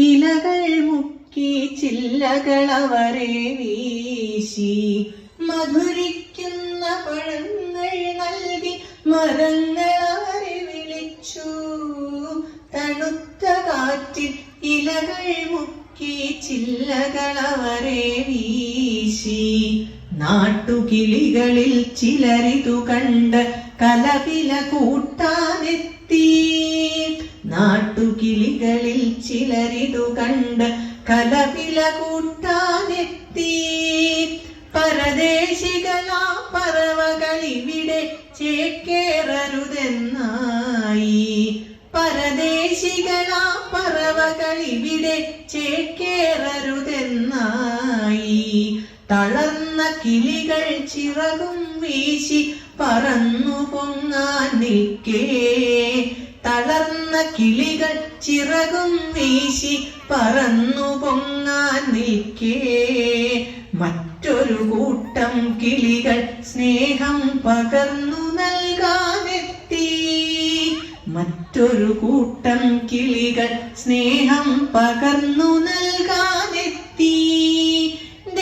ഇലകൾ മുക്കി ചില്ലകളവരെ വീശി മധുരിക്കുന്ന പഴങ്ങൾ നൽകി മരങ്ങളവരെ വിളിച്ചു. തണുത്ത കാറ്റിൽ ഇലകൾ മുക്കി ചില്ലകളവരെ വീശി. നാട്ടുകിളികളിൽ ചിലരിതു കണ്ട് കലപില കൂട്ടാനെത്തി. നാട്ടുകിളികളിൽ ചിലരിതു കണ്ട് കലപില കൂട്ടാനെത്തി. പരദേശികളാ പറവകളിവിടെ ചേക്കേറരുതെന്നായി. പരദേശികളാ പറവകളിവിടെ ചേക്കേറരുതെന്നായി. തളർന്ന കിളികൾ ചിറകും വീശി പറന്നു പൊങ്ങാൻ നിൽക്കേ. തളർന്ന കിളികൾ ചിറകും വീശി പറന്നു പൊങ്ങാൻ നിൽക്കേ. മറ്റൊരു കൂട്ടം കിളികൾ സ്നേഹം പകർന്നു നൽകാനെത്തി. മറ്റൊരു കൂട്ടം കിളികൾ സ്നേഹം പകർന്നു നൽകാനെത്തി.